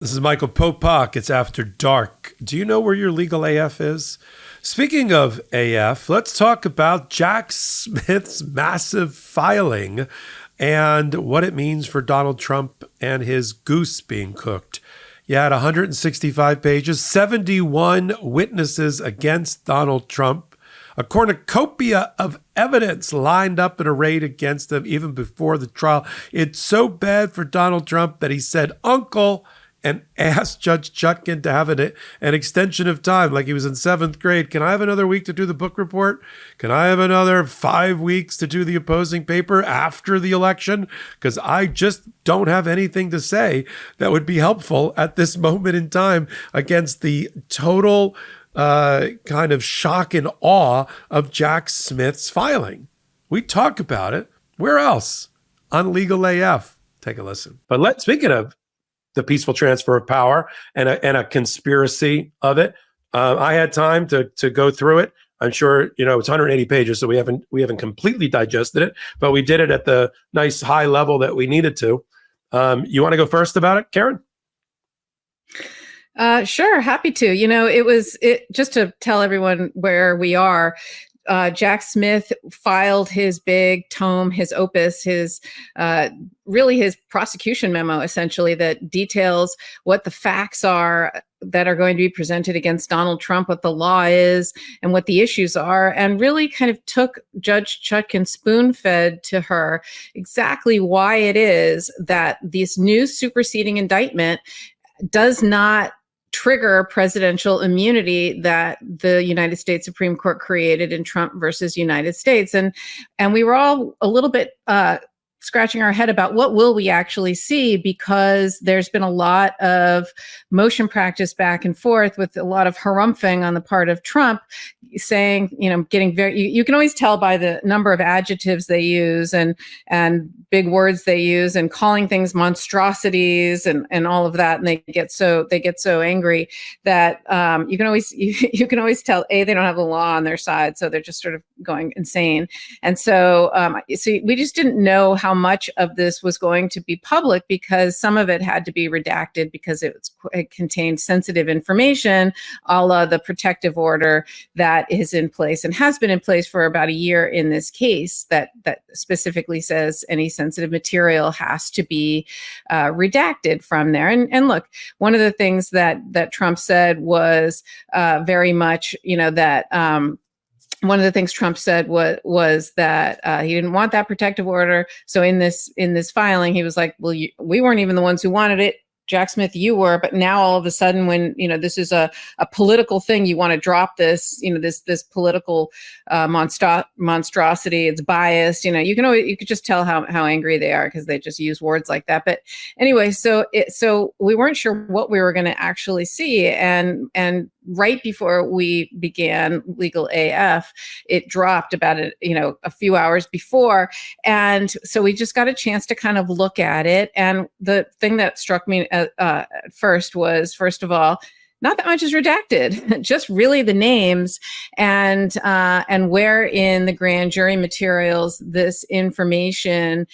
This is Michael Popok. It's After Dark. Do you know where your legal AF is? Speaking of AF, let's talk about Jack Smith's massive filing and what it means for Donald Trump and his goose being cooked. You had 165 pages, 71 witnesses against Donald Trump, a cornucopia of evidence lined up and arrayed against him even before the trial. It's so bad for Donald Trump that he said, "Uncle," and asked Judge Chutkan to have an extension of time, like he was in 7th grade. Can I have another week to do the book report? Can I have another 5 weeks to do the opposing paper after the election? Because I just don't have anything to say that would be helpful at this moment in time against the total kind of shock and awe of Jack Smith's filing. We talk about it. Where else? On Legal AF. Take a listen. But speaking of the peaceful transfer of power and a conspiracy of it. I had time to go through it. I'm sure, it's 180 pages, so we haven't completely digested it, but we did it at the nice high level that we needed to. You want to go first about it, Karen? Sure, happy to. Just to tell everyone where we are. Jack Smith filed his big tome, his opus, his prosecution memo, essentially, that details what the facts are that are going to be presented against Donald Trump, what the law is, and what the issues are, and really kind of took Judge Chutkan spoon-fed to her exactly why it is that this new superseding indictment does not trigger presidential immunity that the United States Supreme Court created in Trump versus United States. And we were all a little bit scratching our head about what will we actually see, because there's been a lot of motion practice back and forth with a lot of harumphing on the part of Trump, saying, getting very, you can always tell by the number of adjectives they use and big words they use and calling things monstrosities and all of that. And they get so angry that you can always tell, they don't have the law on their side. So they're just sort of going insane. And so we just didn't know how much of this was going to be public, because some of it had to be redacted because it contained sensitive information, a la the protective order that is in place and has been in place for about a year in this case, that specifically says any sensitive material has to be redacted from there. And look, one of the things that Trump said was very much, one of the things Trump said was that he didn't want that protective order. So in this filing, he was like, well, we weren't even the ones who wanted it. Jack Smith, you were, but now all of a sudden, when this is a political thing, you want to drop this, this political monstrosity. It's biased. You could just tell how angry they are, because they just use words like that. But anyway, so we weren't sure what we were going to actually see, and right before we began Legal AF, it dropped about a few hours before, and so we just got a chance to kind of look at it. And the thing that struck me at first was, first of all, not that much is redacted, just really the names and where in the grand jury materials this information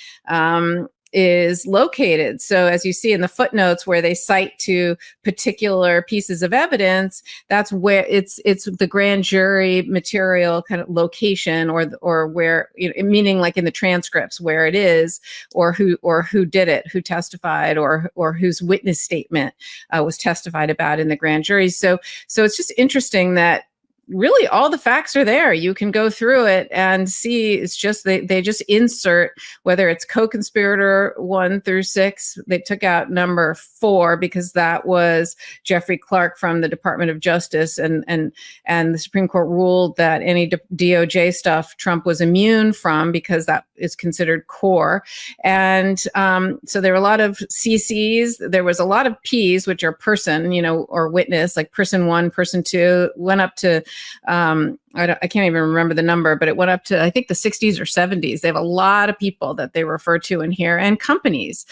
is located. So as you see in the footnotes where they cite to particular pieces of evidence, that's where it's the grand jury material kind of location, or where, meaning like in the transcripts where it is, or who did it, who testified, or whose witness statement was testified about in the grand jury. So it's just interesting that really all the facts are there. You can go through it and see. It's just they just insert whether it's co-conspirator 1 through 6. They took out number 4 because that was Jeffrey Clark from the Department of Justice, and the Supreme Court ruled that any DOJ stuff Trump was immune from because that is considered core. And so there were a lot of CCs. There was a lot of Ps, which are person, or witness, like person 1, person 2, went up to I can't even remember the number, but it went up to, I think, the 60s or 70s. They have a lot of people that they refer to in here, and companies,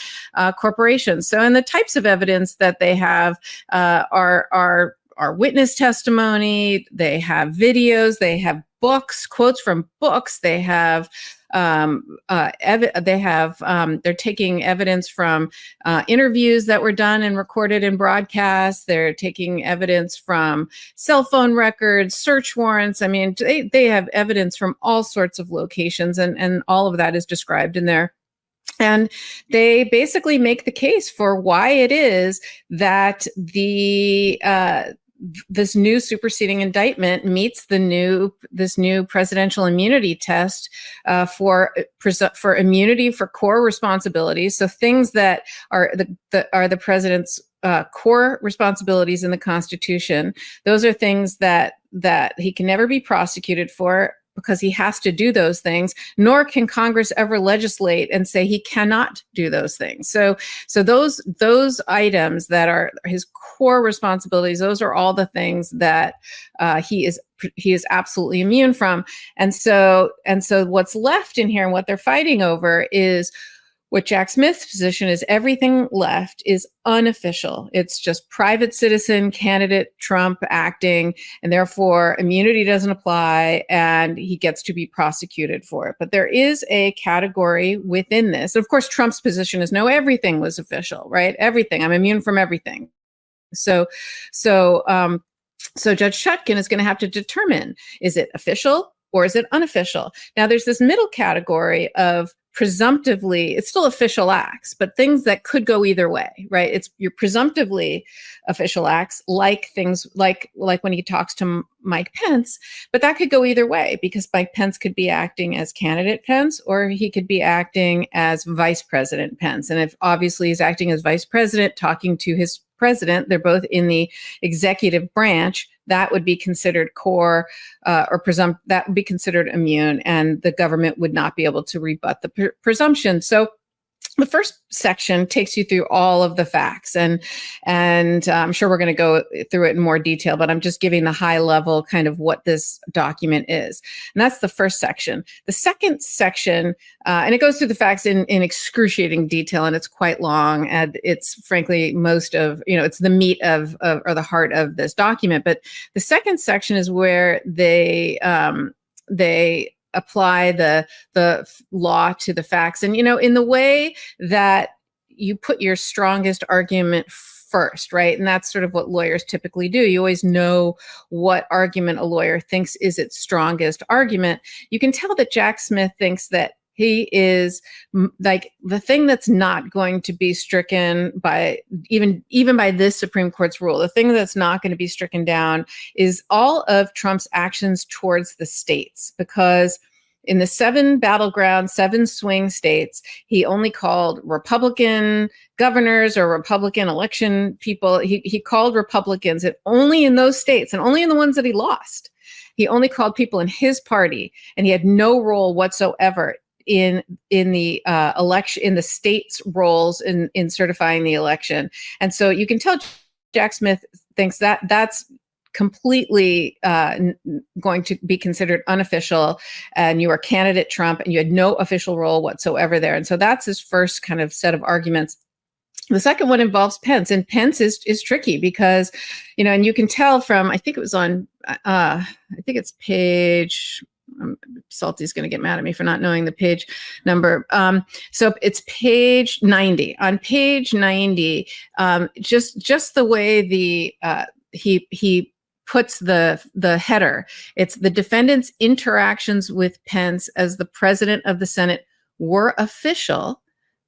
corporations. So, and the types of evidence that they have are are witness testimony. They have videos. They have books, quotes from books. They have they're taking evidence from interviews that were done and recorded and broadcast. They're taking evidence from cell phone records, search warrants. I mean, they have evidence from all sorts of locations, and all of that is described in there. And they basically make the case for why it is that this new superseding indictment meets this new presidential immunity test for immunity for core responsibilities. So things that are the president's core responsibilities in the Constitution. Those are things that he can never be prosecuted for, because he has to do those things, nor can Congress ever legislate and say he cannot do those things. So those items that are his core responsibilities, those are all the things that he is absolutely immune from. And so what's left in here and what they're fighting over is what Jack Smith's position is. Everything left is unofficial. It's just private citizen candidate Trump acting, and therefore immunity doesn't apply, and he gets to be prosecuted for it. But there is a category within this. Of course, Trump's position is no, everything was official, right? Everything. I'm immune from everything. So Judge Chutkan is going to have to determine, is it official or is it unofficial? Now, there's this middle category of presumptively, it's still official acts, but things that could go either way, right? It's your presumptively official acts, like things like when he talks to Mike Pence, but that could go either way, because Mike Pence could be acting as candidate Pence, or he could be acting as Vice President Pence. And if obviously he's acting as Vice President, talking to his president, they're both in the executive branch, that would be considered core that would be considered immune, and the government would not be able to rebut the presumption. So the first section takes you through all of the facts, and I'm sure we're going to go through it in more detail, but I'm just giving the high level kind of what this document is. And that's the first section. The second section, and it goes through the facts in excruciating detail, and it's quite long, and it's frankly it's the meat of or the heart of this document. But the second section is where they apply the law to the facts. And, in the way that you put your strongest argument first, right? And that's sort of what lawyers typically do. You always know what argument a lawyer thinks is its strongest argument. You can tell that Jack Smith thinks that he is like the thing that's not going to be stricken by even by this Supreme Court's rule. The thing that's not going to be stricken down is all of Trump's actions towards the states, because in the 7 swing states, he only called Republican governors or Republican election people. He called Republicans, and only in those states, and only in the ones that he lost. He only called people in his party, and he had no role whatsoever in the election, in the state's roles in certifying the election. And so you can tell Jack Smith thinks that that's completely going to be considered unofficial, and you are candidate Trump, and you had no official role whatsoever there. And so that's his first kind of set of arguments. The second one involves Pence, and Pence is tricky because, and you can tell from, I think it was on, I think it's page, Salty's going to get mad at me for not knowing the page number. So it's page 90. On page 90, just the way he puts the header, it's the defendant's interactions with Pence as the president of the Senate were official,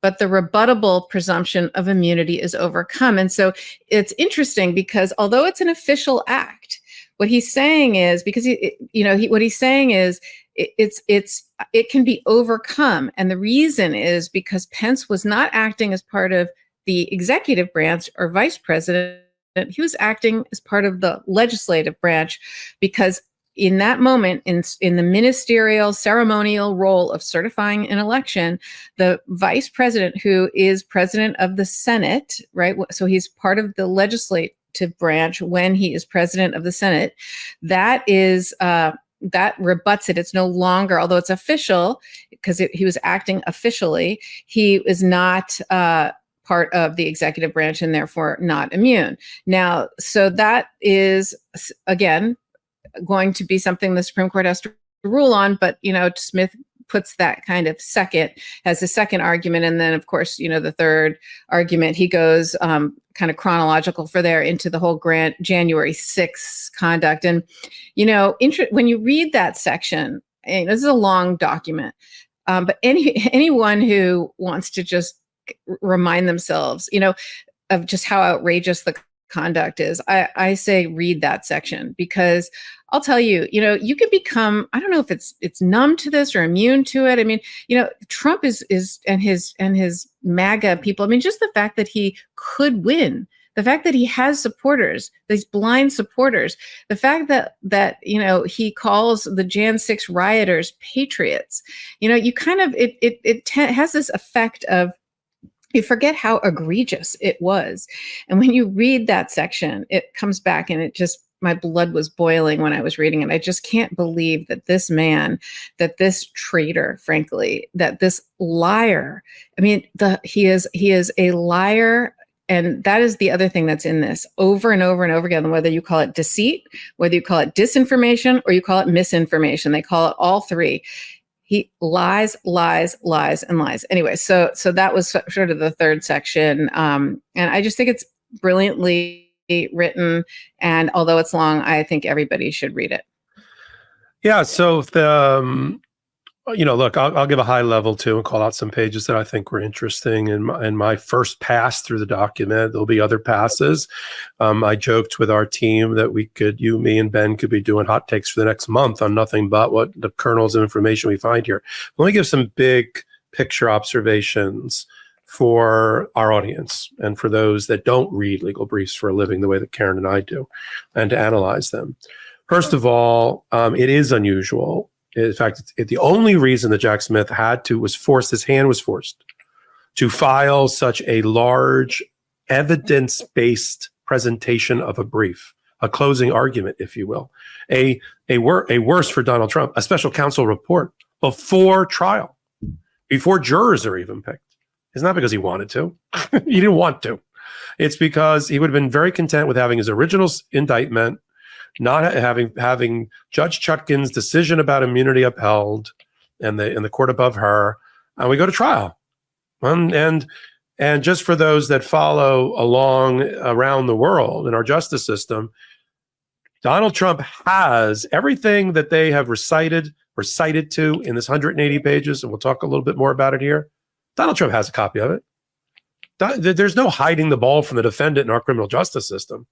but the rebuttable presumption of immunity is overcome. And so it's interesting because although it's an official act, what he's saying is, because what he's saying is it can be overcome. And the reason is because Pence was not acting as part of the executive branch or vice president. He was acting as part of the legislative branch, because in that moment, in the ministerial ceremonial role of certifying an election, the vice president, who is president of the Senate, right? So he's part of the legislative branch when he is president of the Senate. That rebuts it. It's no longer, although it's official, because he was acting officially, he is not part of the executive branch and therefore not immune. Now, so that is, again, going to be something the Supreme Court has to rule on, but, Smith puts that kind of second, as a second argument. And then, of course, the third argument, he goes kind of chronological for there into the whole January 6th conduct. And, when you read that section, and this is a long document, but anyone who wants to just remind themselves, of just how outrageous the conduct is, I say read that section, because I'll tell you, you can become, I don't know if it's numb to this or immune to it. I mean, Trump is and his MAGA people. I mean, just the fact that he could win, the fact that he has supporters, these blind supporters, the fact that he calls the Jan 6 rioters patriots. You kind of it has this effect of, you forget how egregious it was. And when you read that section, it comes back, and my blood was boiling when I was reading it. I just can't believe that this man, that this traitor, frankly, that this liar, I mean, he is a liar. And that is the other thing that's in this over and over and over again, whether you call it deceit, whether you call it disinformation, or you call it misinformation. They call it all three. He lies, lies, lies, and lies. Anyway, so that was sort of the third section. And I just think it's brilliantly written. And although it's long, I think everybody should read it. Yeah. So look, I'll give a high level too and call out some pages that I think were interesting in my first pass through the document. There'll be other passes. I joked with our team that you, me, and Ben could be doing hot takes for the next month on nothing but what the kernels of information we find here. Let me give some big picture observations for our audience and for those that don't read legal briefs for a living the way that Karen and I do, and to analyze them. First of all, it is unusual. In fact, the only reason that Jack Smith his hand was forced to file such a large evidence-based presentation of a brief, a closing argument, if you will, a worse for Donald Trump, a special counsel report before trial, before jurors are even picked. It's not because he wanted to. He didn't want to. It's because he would have been very content with having his original indictment, not having Judge Chutkan's decision about immunity upheld and the court above her, and we go to trial. And just for those that follow along around the world in our justice system, Donald Trump has everything that they have recited to in this 180 pages, and we'll talk a little bit more about it here. Donald Trump has a copy of it. There's no hiding the ball from the defendant in our criminal justice system.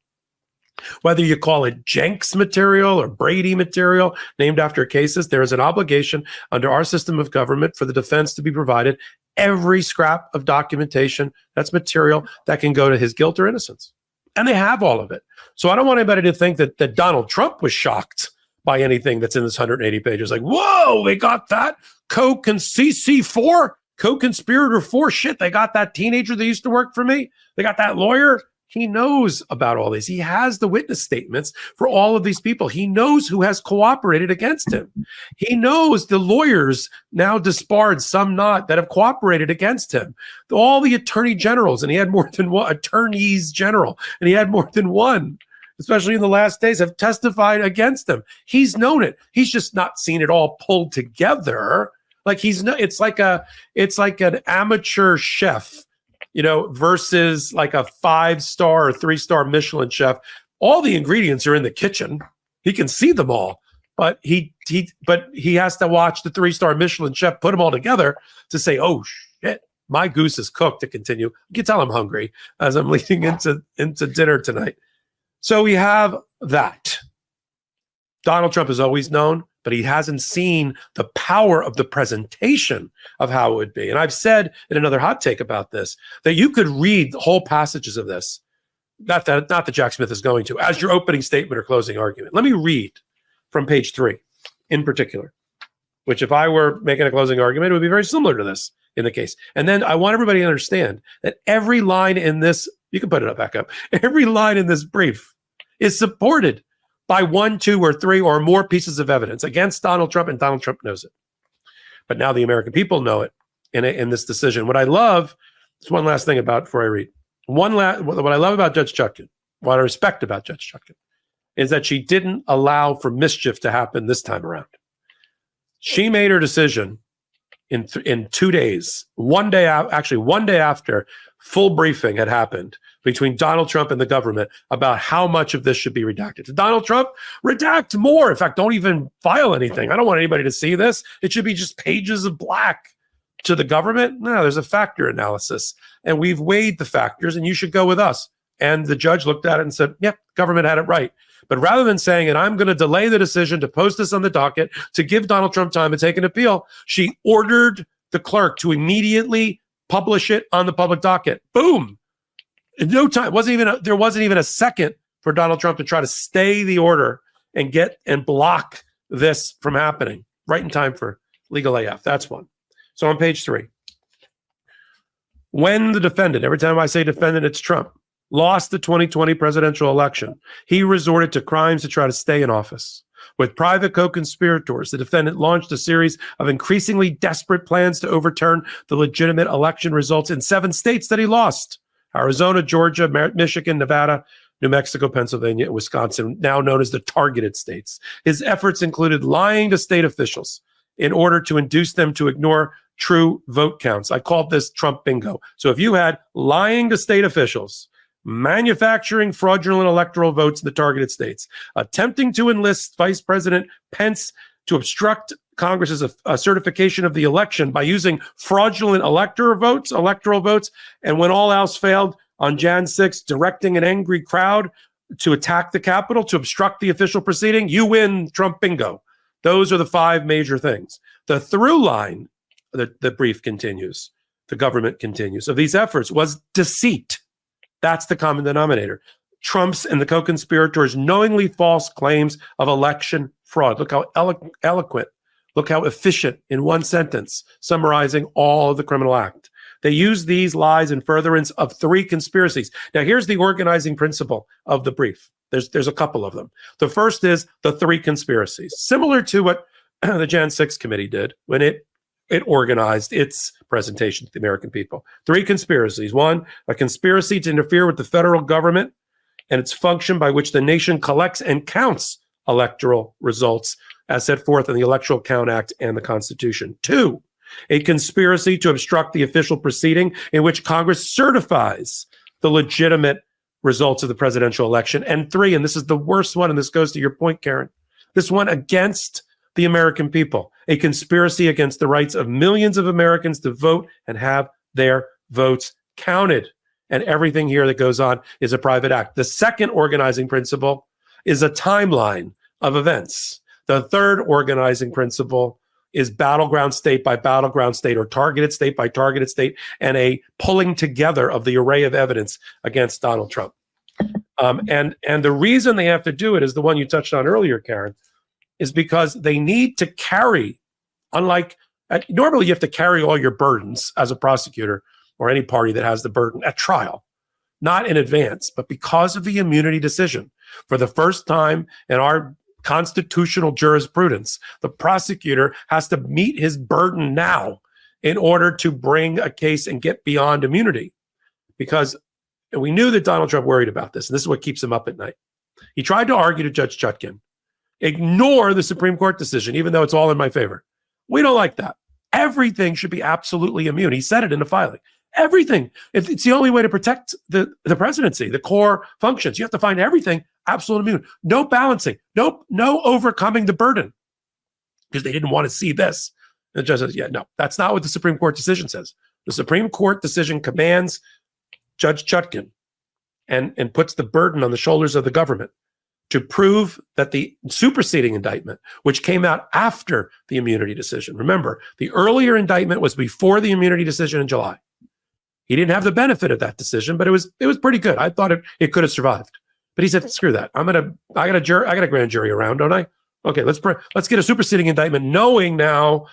Whether you call it Jenks material or Brady material named after cases, there is an obligation under our system of government for the defense to be provided every scrap of documentation that's material that can go to his guilt or innocence. And they have all of it. So I don't want anybody to think that Donald Trump was shocked by anything that's in this 180 pages. Like, whoa, they got that co-CC4, co-conspirator 4. Shit, they got that teenager that used to work for me. They got that lawyer. He knows about all these. He has the witness statements for all of these people. He knows who has cooperated against him. He knows the lawyers, now disbarred, some not, that have cooperated against him. All the attorney generals, and he had more than one, attorneys general, and he had more than one, especially in the last days, have testified against him. He's known it. He's just not seen it all pulled together. Like it's like an amateur chef, versus like a 5-star or 3-star Michelin chef. All the ingredients are in the kitchen. He can see them all, but he has to watch the 3-star Michelin chef put them all together to say, oh shit, my goose is cooked, to continue. You can tell I'm hungry as I'm leading into dinner tonight. So we have that. Donald Trump is always known, but he hasn't seen the power of the presentation of how it would be. And I've said in another hot take about this, that you could read whole passages of this, not that Jack Smith is going to, as your opening statement or closing argument. Let me read from page 3 in particular, which if I were making a closing argument, it would be very similar to this in the case. And then I want everybody to understand that every line in this, you can put it back up, every line in this brief is supported by 1, 2, or 3 or more pieces of evidence against Donald Trump, and Donald Trump knows it. But now the American people know it in this decision. What I love, Just one last thing about before I read. What I love about Judge Chutkan, what I respect about Judge Chutkan, is that she didn't allow for mischief to happen this time around. She made her decision in 2 days, one day after full briefing had happened between Donald Trump and the government about how much of this should be redacted. To Donald Trump, redact more. In fact, don't even file anything. I don't want anybody to see this. It should be just pages of black. To the government, no, there's a factor analysis, and we've weighed the factors, and you should go with us. And the judge looked at it and said, yep, government had it right. But rather than saying, and I'm going to delay the decision to post this on the docket to give Donald Trump time to take an appeal, she ordered the clerk to immediately publish it on the public docket. Boom. In no time. There wasn't even a second for Donald Trump to try to stay the order and block this from happening. Right in time for legal AF. That's one. So on page 3, when the defendant, every time I say defendant, it's Trump, lost the 2020 presidential election, he resorted to crimes to try to stay in office. With private co-conspirators, the defendant launched a series of increasingly desperate plans to overturn the legitimate election results in 7 states that he lost: Arizona, Georgia, Michigan, Nevada, New Mexico, Pennsylvania, and Wisconsin, now known as the targeted states. His efforts included lying to state officials in order to induce them to ignore true vote counts. I called this Trump bingo. So if you had lying to state officials, manufacturing fraudulent electoral votes in the targeted states, attempting to enlist Vice President Pence to obstruct Congress's certification of the election by using fraudulent electoral votes, and when all else failed, on Jan 6, directing an angry crowd to attack the Capitol to obstruct the official proceeding, you win Trump bingo. Those are the 5 major things. The through line, the brief continues, the government continues, of these efforts was deceit. That's the common denominator. Trump's and the co-conspirators' knowingly false claims of election fraud. Look how eloquent, look how efficient in one sentence, summarizing all of the criminal act. They use these lies in furtherance of 3 conspiracies. Now, here's the organizing principle of the brief. There's a couple of them. The first is the 3 conspiracies, similar to what the Jan 6 committee did when it organized its presentation to the American people. 3 conspiracies. 1, a conspiracy to interfere with the federal government and its function by which the nation collects and counts electoral results as set forth in the Electoral Count Act and the Constitution. 2, a conspiracy to obstruct the official proceeding in which Congress certifies the legitimate results of the presidential election. And 3, and this is the worst one, and this goes to your point, Karen, this one against the American people, a conspiracy against the rights of millions of Americans to vote and have their votes counted. And everything here that goes on is a private act. The second organizing principle is a timeline of events. The third organizing principle is battleground state by battleground state, or targeted state by targeted state, and a pulling together of the array of evidence against Donald Trump. And the reason they have to do it is the one you touched on earlier, Karen, is because they need to carry, normally you have to carry all your burdens as a prosecutor or any party that has the burden at trial, not in advance, but because of the immunity decision. For the first time in our constitutional jurisprudence, the prosecutor has to meet his burden now in order to bring a case and get beyond immunity. Because we knew that Donald Trump worried about this, and this is what keeps him up at night. He tried to argue to Judge Chutkan, ignore the Supreme Court decision, even though it's all in my favor. We don't like that. Everything should be absolutely immune. He said it in the filing. Everything. It's the only way to protect the presidency, the core functions. You have to find everything absolute immune. No balancing. No overcoming the burden. Because they didn't want to see this. And the judge says, yeah, no, that's not what the Supreme Court decision says. The Supreme Court decision commands Judge Chutkan and puts the burden on the shoulders of the government to prove that the superseding indictment, which came out after the immunity decision. Remember, the earlier indictment was before the immunity decision in July. He didn't have the benefit of that decision, but it was pretty good. I thought it could have survived. But he said, screw that. I got a grand jury around, don't I? Okay, let's get a superseding indictment, knowing now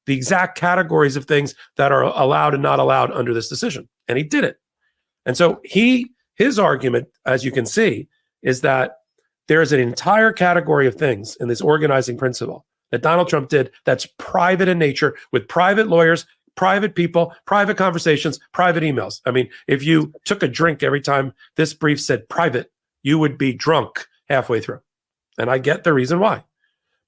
the exact categories of things that are allowed and not allowed under this decision. And he did it. And so his argument, as you can see, is that there is an entire category of things in this organizing principle that Donald Trump did that's private in nature, with private lawyers, private people, private conversations, private emails. I mean, if you took a drink every time this brief said private, you would be drunk halfway through. And I get the reason why.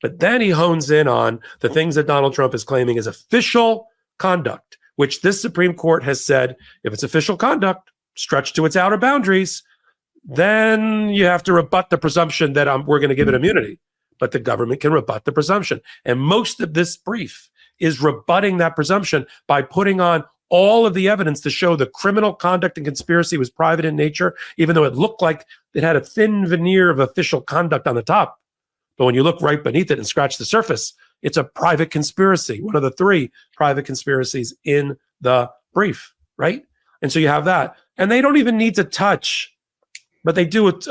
But then he hones in on the things that Donald Trump is claiming is official conduct, which this Supreme Court has said, if it's official conduct, stretched to its outer boundaries, then you have to rebut the presumption that we're going to give it immunity. But the government can rebut the presumption. And most of this brief is rebutting that presumption by putting on all of the evidence to show the criminal conduct and conspiracy was private in nature, even though it looked like it had a thin veneer of official conduct on the top. But when you look right beneath it and scratch the surface, it's a private conspiracy, one of the 3 private conspiracies in the brief, right? And so you have that. And they don't even need to touch, but they do it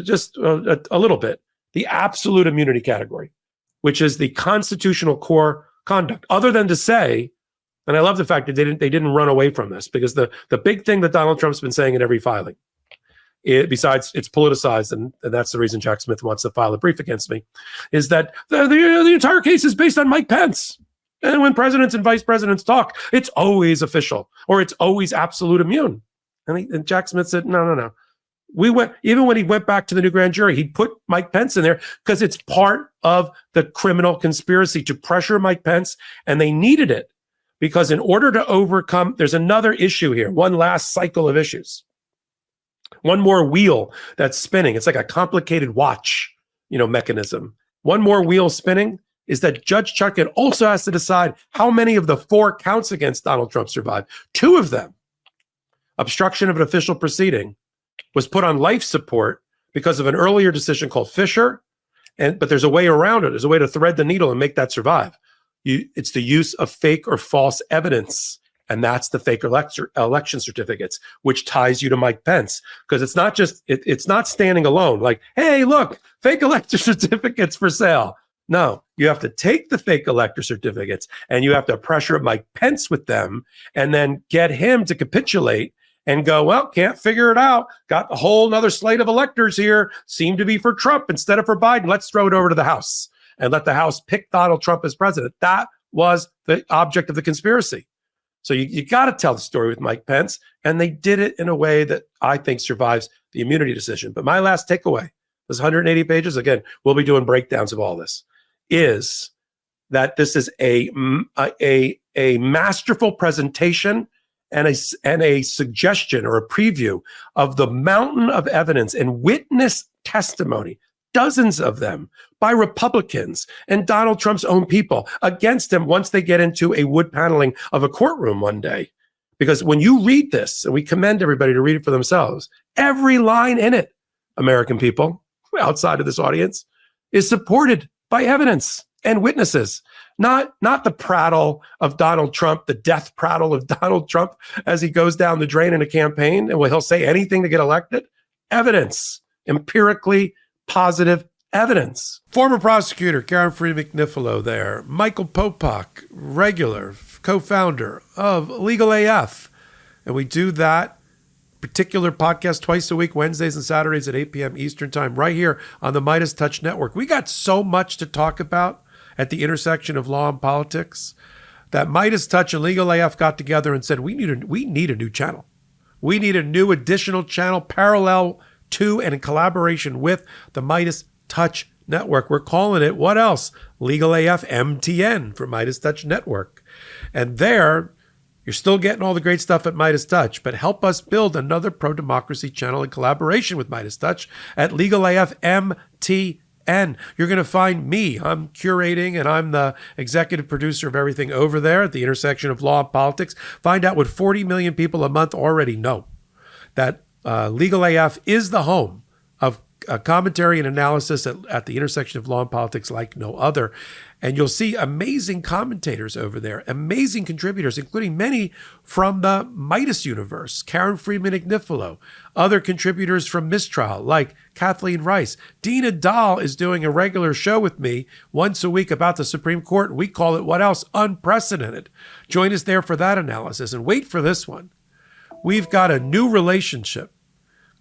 just a little bit, the absolute immunity category, which is the constitutional core conduct, other than to say, and I love the fact that they didn't run away from this, because the big thing that Donald Trump's been saying in every filing, besides it's politicized, and that's the reason Jack Smith wants to file a brief against me, is that the entire case is based on Mike Pence. And when presidents and vice presidents talk, it's always official, or it's always absolute immune. And Jack Smith said, no. Even when he went back to the new grand jury, he put Mike Pence in there because it's part of the criminal conspiracy to pressure Mike Pence, and they needed it because in order to overcome, there's another issue here, one last cycle of issues, one more wheel that's spinning. It's like a complicated watch, mechanism. One more wheel spinning is that Judge Chutkan also has to decide how many of the 4 counts against Donald Trump survive. 2 of them, obstruction of an official proceeding, was put on life support because of an earlier decision called Fisher, but there's a way around it. There's a way to thread the needle and make that survive. It's the use of fake or false evidence, and that's the fake election certificates, which ties you to Mike Pence, because it's not just it's not standing alone. Like, hey, look, fake elector certificates for sale. No, you have to take the fake elector certificates and you have to pressure Mike Pence with them, and then get him to capitulate and go, well, can't figure it out. Got a whole nother slate of electors here. Seem to be for Trump instead of for Biden. Let's throw it over to the House and let the House pick Donald Trump as president. That was the object of the conspiracy. So you got to tell the story with Mike Pence. And they did it in a way that I think survives the immunity decision. But my last takeaway, this 180 pages, again, we'll be doing breakdowns of all this, is that this is a masterful presentation and a suggestion or a preview of the mountain of evidence and witness testimony, dozens of them, by Republicans and Donald Trump's own people against him once they get into a wood paneling of a courtroom one day. Because when you read this, and we commend everybody to read it for themselves, every line in it, American people outside of this audience, is supported by evidence and witnesses. Not the prattle of Donald Trump, the death prattle of Donald Trump as he goes down the drain in a campaign and he'll say anything to get elected. Evidence, empirically positive evidence. Former prosecutor Karen Fried McNiffalo there. Michael Popok, regular co-founder of Legal AF. And we do that particular podcast twice a week, Wednesdays and Saturdays at 8 p.m. Eastern time, right here on the MeidasTouch Network. We got so much to talk about at the intersection of law and politics that MeidasTouch and Legal AF got together and said, we need a new channel. We need a new additional channel parallel to and in collaboration with the MeidasTouch Network. We're calling it, what else? Legal AF MTN for MeidasTouch Network. And there, you're still getting all the great stuff at MeidasTouch, but help us build another pro-democracy channel in collaboration with MeidasTouch at Legal AF MTN. You're going to find me. I'm curating and I'm the executive producer of everything over there at the intersection of law and politics. Find out what 40 million people a month already know, that Legal AF is the home of commentary and analysis at the intersection of law and politics like no other. And you'll see amazing commentators over there, amazing contributors, including many from the Meidas universe, Karen Fried McNiffalo, other contributors from Mistrial like Kathleen Rice. Dina Dahl is doing a regular show with me once a week about the Supreme Court. We call it, what else? Unprecedented. Join us there for that analysis. And wait for this one. We've got a new relationship.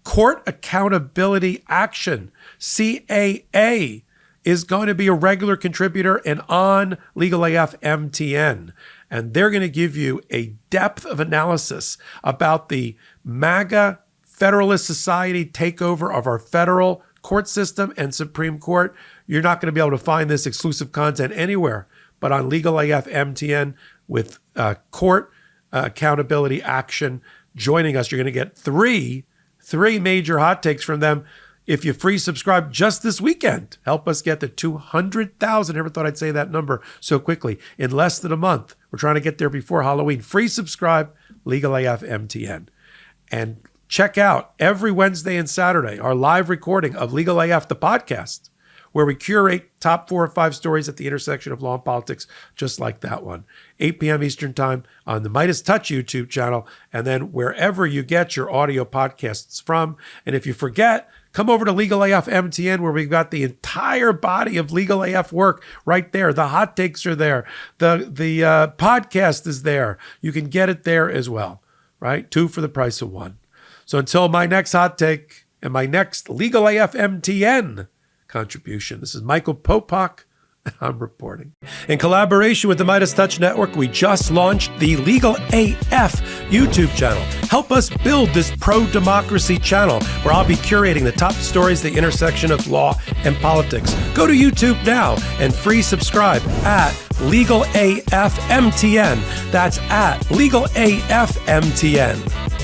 Court Accountability Action, CAA, is going to be a regular contributor and on Legal AF MTN. and they're going to give you a depth of analysis about the MAGA Federalist Society takeover of our federal court system and Supreme Court. You're not going to be able to find this exclusive content anywhere but on Legal AF MTN with court accountability action joining us. You're going to get three major hot takes from them if you free subscribe just this weekend. Help us get to 200,000. Never thought I'd say that number so quickly. In less than a month. We're trying to get there before Halloween. Free subscribe, Legal AF MTN. And check out every Wednesday and Saturday our live recording of Legal AF, the podcast, where we curate top 4 or 5 stories at the intersection of law and politics, just like that one. 8 p.m. Eastern Time on the MeidasTouch YouTube channel, and then wherever you get your audio podcasts from. And if you forget, come over to Legal AF MTN, where we've got the entire body of Legal AF work right there. The hot takes are there. The podcast is there. You can get it there as well, right? 2 for the price of 1. So until my next hot take and my next Legal AF MTN contribution, this is Michael Popok, and I'm reporting. In collaboration with the MeidasTouch Network, we just launched the Legal AF YouTube channel. Help us build this pro-democracy channel where I'll be curating the top stories at the intersection of law and politics. Go to YouTube now and free subscribe at Legal AF MTN. That's at Legal AF MTN.